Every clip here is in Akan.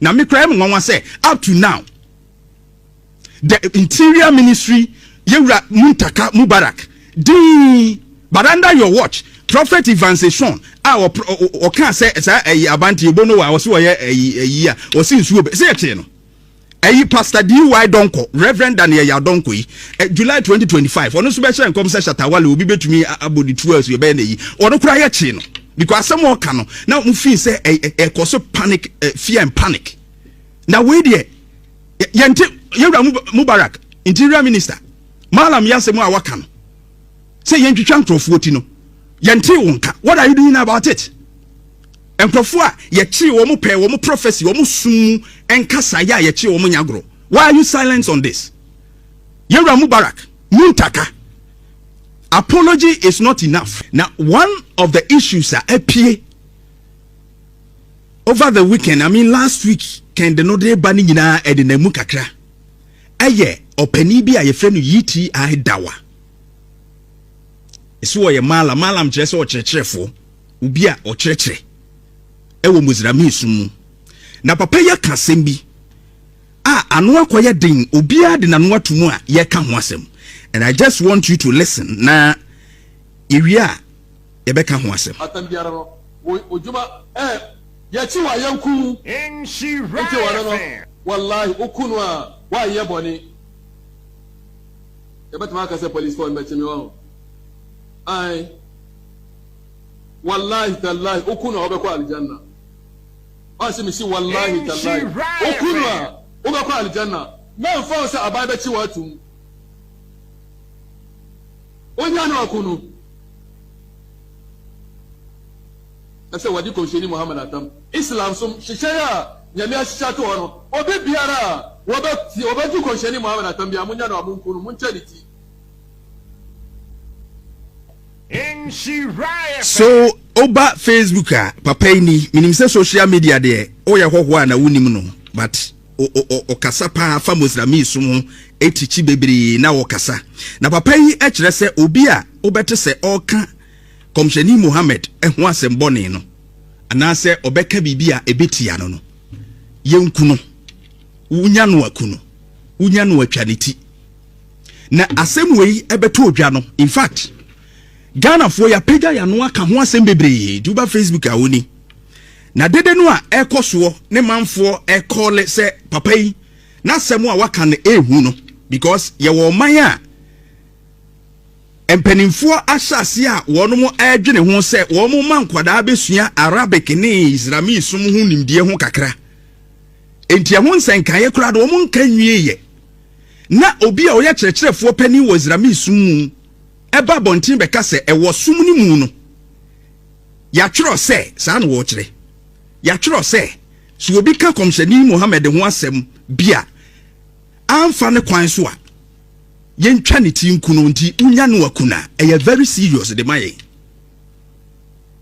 Now me cry me say up to now the interior ministry yewra Muntaka Mubarak but under your watch prophet evangelization o can say abanti obono wa so ye o sin suo be say che no pastor DY Donko Reverend Daniel Yadonko July 2025 ono so be share nkom say shatawale obi betumi abodi 12 ye be na yi ono kura ye che no because some more can now we feel say cause panic fear and panic now we there yewra Mubarak interior minister Malam yasemu awaka no say yentwitwa nkrofo ti no yente wonka what are you doing about it nkrofo a yechi wo mo pe wo mo prophecy wo mo sum enkasa ya yechi wo mo nyagro why are you silent on this yewra Mubarak Muntaka apology is not enough. Now one of the issues are appear over the weekend, I mean last week can the no day banning na edinemu kakra aye opani bi aye friend yiti I dawa so ye malam chese o cherechrefo ubi a o cherechere ewo muzrami sumu na papa ya kasem bi anu akoye den obi a de nanu atumu a ye ka ho asem. And I just want you to listen. Na iria ebeka ho asem. Atambiara no ojuma yachi wa yanku enshi right. Wallahi okunu a wa ye boni. Ebetuma ka say police phone betimi wa. Ai wallahi tallahi okunu obekwa aljanna. Asimi si wallahi tallahi okunu a obekwa aljanna. Na mfa say ababa chi watum. Onyano akunu ase wadi konsheni Muhammad atam Islam sum shishaya nyame ashisha to ono obe biara obe konsheni Muhammad atam bia munyano amunkunu munchaliti so oba Facebook papa ni minim se social media de oye hoho na wunim no but o kasa pa fa Muslim sum etichi bebre na wo kasa na papa yi e kire se obi a obete se oka komsheni Muhammad ho asem bone no ana se obeka bibia ebetia no yenku no unya no akuno unya no atwaneti na asem wei ebeto odwa no in fact Ghana fo ya pega ya no aka ho asem bebre duba Facebook a woni na dede no a ekoso ne manfo ekole se papa yi na semu a waka ne ehu no because ye wo man a empanimfo asase a wono mo adwene ho se wo mo man kwada besua Arabic ne Islami sum ho nimdie ho kakra enti ho nsenkan ye kura do wo mo nkan nwieye na obi a oye kyerɛkyerɛfo pani wo Islami sum eba bontin beka se ewo sum ni mu no ya twero se sa na wo kyerɛ ya twero se so obi ka komsheni Muhammad ho asem bia amfa ne kwan so a yentwa ne ti nkuno nti unya no akuna very serious de maye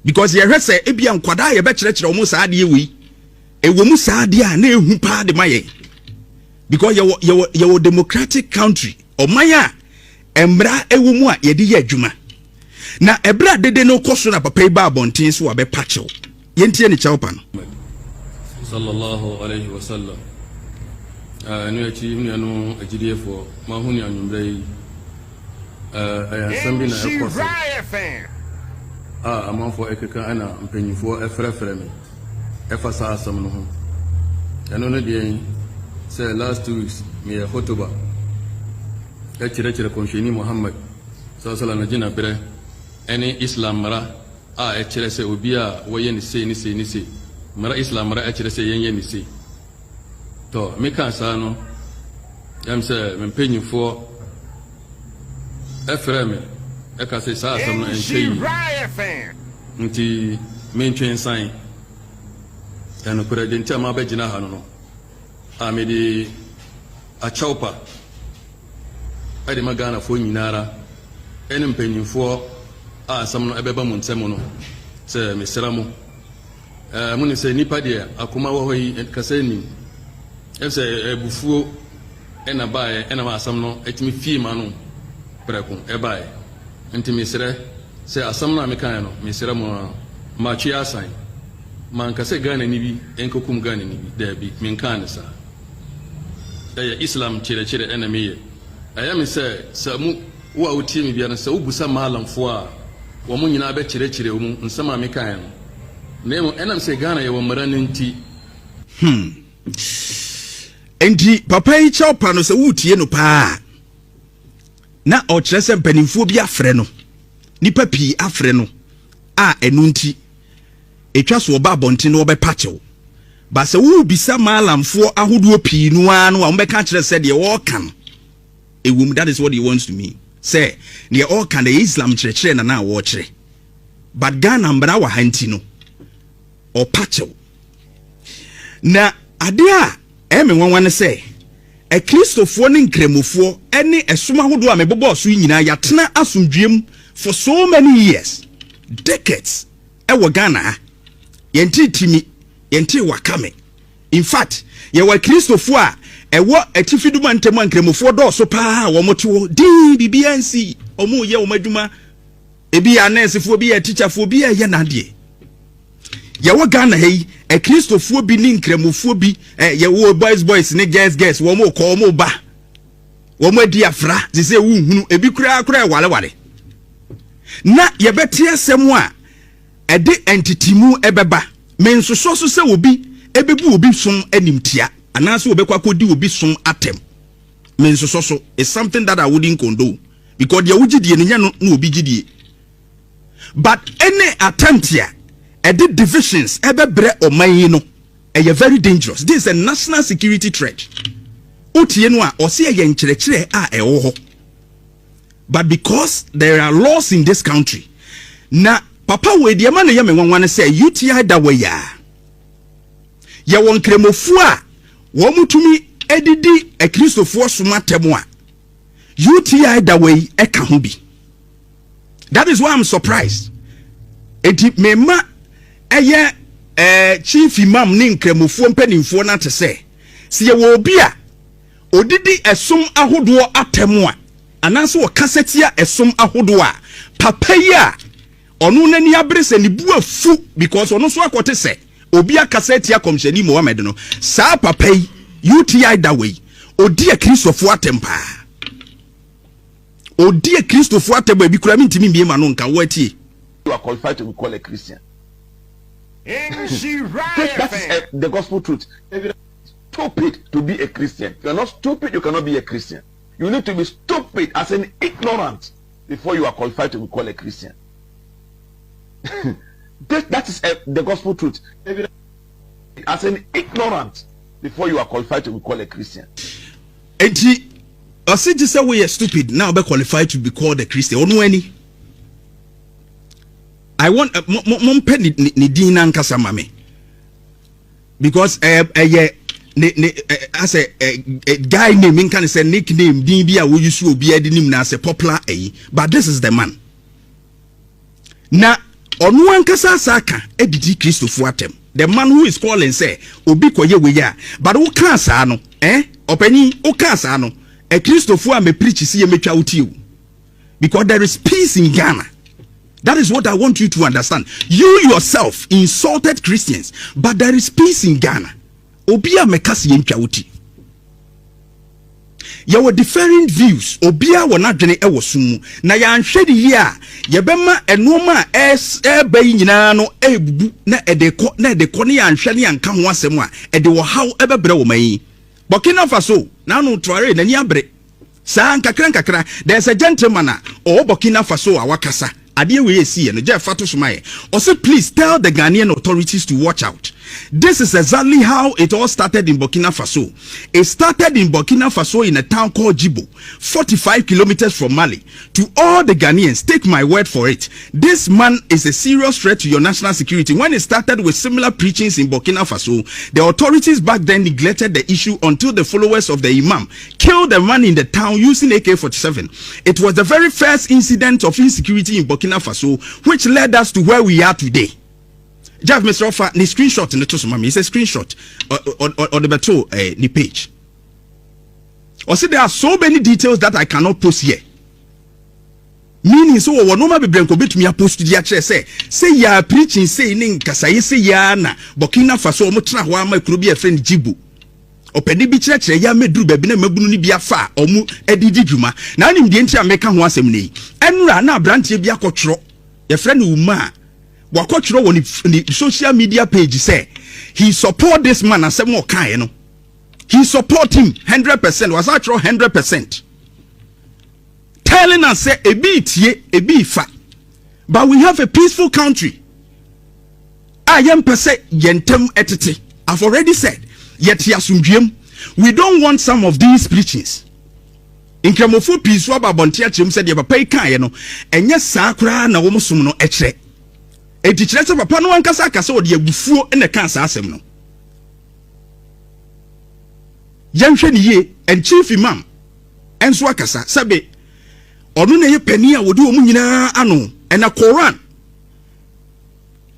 because ye hwese ebia nkwada ye be kyerɛkyerɛ wo saade ewi ewo mu saade a na ehu pa de maye because ye democratic country o maya embra ewo mu a ye de ye adwuma na ebra dede no koso na papa ba abonten so wa be pachew yentie ne kyawpa no sallallahu alaihi wasallam anu achi anu agidefo ma huni anwumbre asambi na ekoso amanfo ekeka ana mpanyifo efrefre me efasa asam no ho anu no de say last 2 weeks me hotoba ekire konsheni Muhammad sallallahu alaihi wasallam na bere ene Islam mara ekire se obi a woye ni se mara Islam mara ekire se yenye ni se to me kan sa no yam se me mpanyifo efreme eka se sa asam no enchei nti me ntwen san eno kure de ntia ma ba gina ha no amedi a chaupa ade magana fo nyinara ene mpanyifo asam no ebeba mu nsem no se mesra mo muni se nipa de akoma wo hoyi kasa nim ese ebufuo ena bae ena ma asam no etimi fie ma no preko ebae enti mesre se asam no amekan no mesra mo ma twi asan manka se Ghana ni bi enkokum Ghana ni bi da bi menka ne sa Islam chere enemy aya me se samu wo a wotie me bia no se wobusa malamfo a wo mo nyina be chere wo nsama me kan no nemo enam se Ghana ye wo mara nti enti papa yi chopa no se wotie no pa na o chere se mpanimfo bi afre no nipa pi afre no a enu nti etwa so oba abonte no obepachew ba se wo bisa malamfo ahodo pi no anu a mbeka kire se de wo kan ewum. That is what he wants to mean. Say ne all kan the Islam kire na wo kire but Ghana mbra wa hanti no o pachew na ade a eme wanwan se e Christofo ne nkremofo ene esoma hodo a mebobɔ so nyina yatena asomdwem for so many years, decades e Ghana yenti timi yenti wakame. In fact ye wa Christofo a ewo atifiduma ntemu ankremofo do so pa wo moto din bibiansi omo ye wo madwuma ebi ya nurse bi ya teacher fo bi ya ye nade ye wo Ghana hei e Christofo bi ni nkremofo bi ye wo boys ne girls wo mo ko mo ba wo mo adi afra ze se wu hunu ebi kura wale na ye beti asem a ede entity mu ebeba mensoso so se obi ebebu obi som animtia anase obekwa kodi obi som atem mensoso so is something that I wouldn't condone because ye wugidie ne nya no obi gidie. But any attempt here ede divisions ebebre oman no eye very dangerous. This is a national security threat. Otie no a ose ye nkyerɛkyerɛ a ɛwɔ hɔ. But because there are laws in this country, na papa we de ma na ye me wanwan say UTI da we ya. Ye won kremofo a wo mutumi edidi e Christofo soma temo a UTI da we e ka ho bi. That is why I'm surprised. Eti mema eye chief imam ni nkremofo mpanimfo na te se ye wo obi a odidi esom ahodo atemo a ananso wo kasetia esom ahodo a papa yi a onu nani abrese ni bu afu because onu so akote se obi akasetia komsheni Mohammed no sa papa yi UTI da way odi a Christofo atempa odi a Christofo atemba bi kura mintimi bie ma no nka wo atie. You are qualified to be called a Christian. That is the gospel truth. If you are stupid to be a Christian, if you are not stupid, you cannot be a Christian. You need to be stupid as an ignorant before you are qualified to be called a Christian. That is the gospel truth. If you are as an ignorant before you are qualified to be called a Christian. Enti osiji say we are stupid now be qualified to be called a Christian. Onu any I want mompe ni din na nkasa mame because as a guy name in can say nickname din bia wo use obi adi nim na say popular but this is the man na onu ankasa saka edidi Christofo atem the man who is calling say obi koye we ya but wo kan sa no opani wo kan sa no e Christofo a me preach si ye metwa uti because there is peace in Ghana. That is what I want you to understand. You yourself insulted Christians, but there is peace in Ghana. Obia mekasi yentwa uti. There were different views. Obia wana dwene ewo sumu. Na ya nhwede yi a yebema enoma ebe nyina no ebubu na edeko ne ya nhwede ya nka ho asem a ede wo haw ebebre wo man. Burkina Faso na no tware na ni abre. Sa nkakra there's a gentleman o Burkina Faso a wakasa. Adie we see no je fato somaye. Also please tell the Ghanaian authorities to watch out. This is exactly how it all started in Burkina Faso. It started in Burkina Faso in a town called Djibo, 45 kilometers from Mali. To all the Ghanaians, take my word for it. This man is a serious threat to your national security. When it started with similar preachings in Burkina Faso, the authorities back then neglected the issue until the followers of the Imam killed a man in the town using AK-47. It was the very first incident of insecurity in Burkina Faso which led us to where we are today. Jeff Mr. Offer, the screenshot in the Tosumami. It's a screenshot on the beto the page. Or see, there are so many details that I cannot post here. meaning so wo no ma bebrenko betumi apost dia kire say ya preaching say nin kasaye say ya na Burkina Faso mo tena ho ama kuro bi a friend Jibo opedi bi kire ya meduru ba bi na mabunu ni bi afa omu edidi dwuma na anim de ntia meka ho asem nei enura na abrantie bi akotworo ye friend Uma wakotworo woni social media page say he support this man asem o kan no he support him 100%. Was actually 100%. Telling us say a bit ye, a bit fat. But we have a peaceful country. I am per se yentem etete. I've already said. Yet yasumdiem. We don't want some of these preachings. In Kramofu peace waba bontia chim said ye papa kan no. Enye sakra na womo sum no etre. E tichire se papa no ankasa akasa odi agufuo ene kan sa asem no. Yanhwe ni ye and chief imam enso akasa sabe onu na ye pani a wodi omu nyina ano and a Quran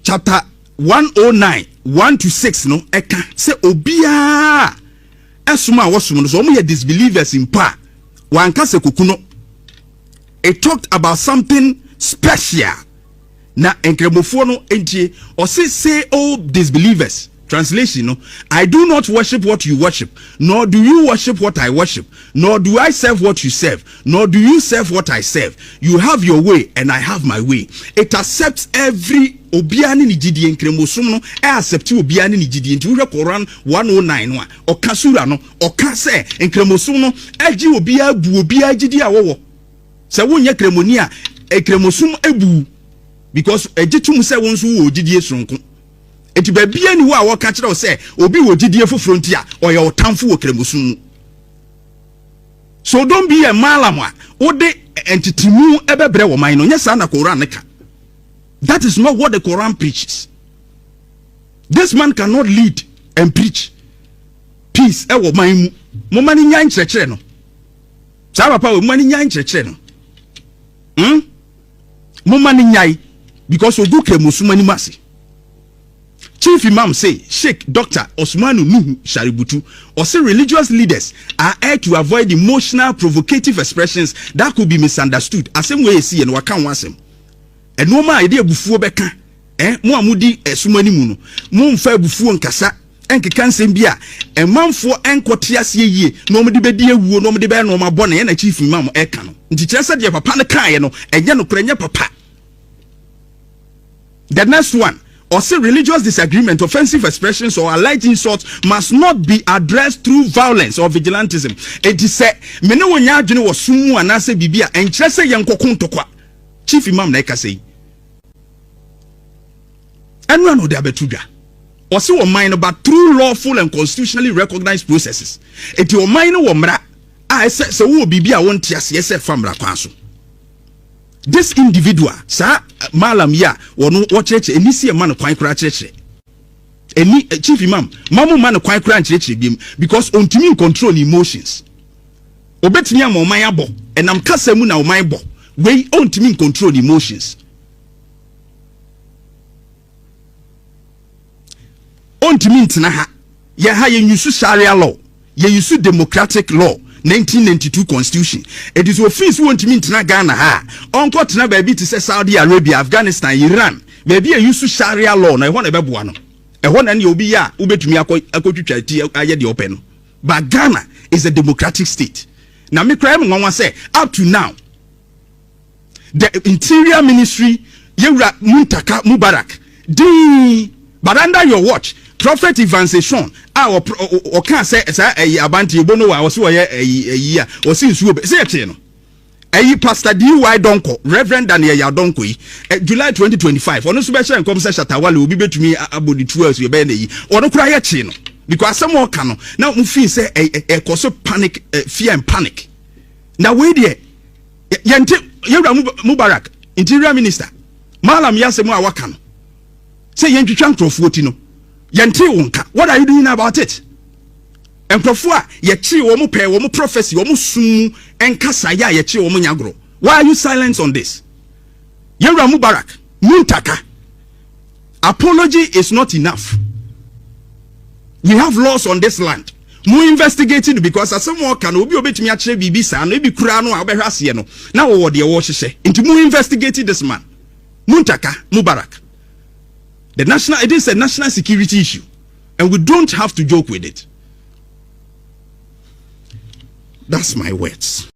chapter 109 1-6 no eka se obia esuma wosum no so omu ye disbelievers in pa wankase kokuno. It talked about something special na enkremofo no entie or say all disbelievers. Translation, no, I do not worship what you worship, nor do you worship what I worship, nor do I serve what you serve, nor do you serve what I serve. You have your way and I have my way. It accepts every obiani ni jidi enkremosum no accept obiani ni jidi nti wo Quran 109 no okasura no okase enkremosum no agi obia bu obia jidi a wo se wonye kremoni a enkremosum ebu because egitum se wonso wo jidi esronko. Eti babia ni wo a wo ka kire wo se obi wo gidie foforo nti a oye otamfo wo kremosun. So don't be a malam a wo de entitimu ebebre wo man no nya sa na Quran neka. That is not what the Quran preaches. This man cannot lead and preach peace e wo man mu. Mo mani nya nkyerɛkyerɛ no. Sa papa wo mani nya nkyerɛkyerɛ no. Mo mani nyai because ogu kremosun mani mase. Chief Imam say Sheikh Dr. Osmanu Nuhu Shaributu or say religious leaders are asked to avoid emotional provocative expressions that could be misunderstood. Asem way see and waka wasem. And no ma idea bufuo beka mo amudi esumani mu no mo mfa bufuo nkasa enkeka nsem bia emanfo enkote ase yie no mo de bedi ewuo no mo de be no ma bone na Chief Imam eka no nti kire se de papa ne kan no enye no kura nye papa. The next one or say religious disagreement, offensive expressions or alleged insults must not be addressed through violence or vigilantism. It is said, mene wonya adwene wo sumu anase bibia enkyere se yenkokon tokwa. Chief Imam na eka sei. Enu no de abetudwa. Or say wo mind about through lawful and constitutionally recognized processes. Eti wo mind wo mra a se wo bibia won tiase se famra kwanso. This individual, sir, Malam ya, wono watcheche, enisi man kwan kra cheche. Eni Chief Imam, mamu man kwan kra cheche bim because ontimi control emotions. Obetimi am oman abo, enam kasa mu na oman bo. We ontimi control emotions. Ontimi ntena ha. Ye ha ye use Sharia law, ye use democratic law. 1992 constitution. It is offense won't mean to Ghana ha. Uncle Tina baby to say Saudi Arabia, Afghanistan, Iran. Baby a use Sharia law. I want a babuano. A one and you'll be ya, ube to me a go to charity the open. But Ghana is a democratic state. Now me crime one say up to now. The interior ministry, Yura Muntaka Mubarak. But under your watch, Prophet evangelization or can say abanti bono wa so ye o sin suo be say che no ayi Pastor DY Donko Reverend Daniel Yadonko yi July 2025 ono so be share nkom say shatawale obi betumi abodi 12 ye be na yi ono kura ye che no because some more can no now mu feel say cause panic fear and panic now we there yente Yewra Mubarak interior minister Malam yasemu awaka no say yentwitwa nkrofo ti no yente wonka. What are you doing about it? Enkrofo a yechi wo mo pe wo mo prophecy wo mo sum enkasa ya yechi wo mo nyagro. Why are you silent on this? Yewra Mubarak Muntaka, apology is not enough. We have laws on this land. Mu investigating because as someone can obi obetimi akire bibi sa no ebi kura no a obehwe ase no na wo de wo hyehyɛ into mu investigating this man Muntaka Mubarak. It is a national security issue and we don't have to joke with it. That's my words.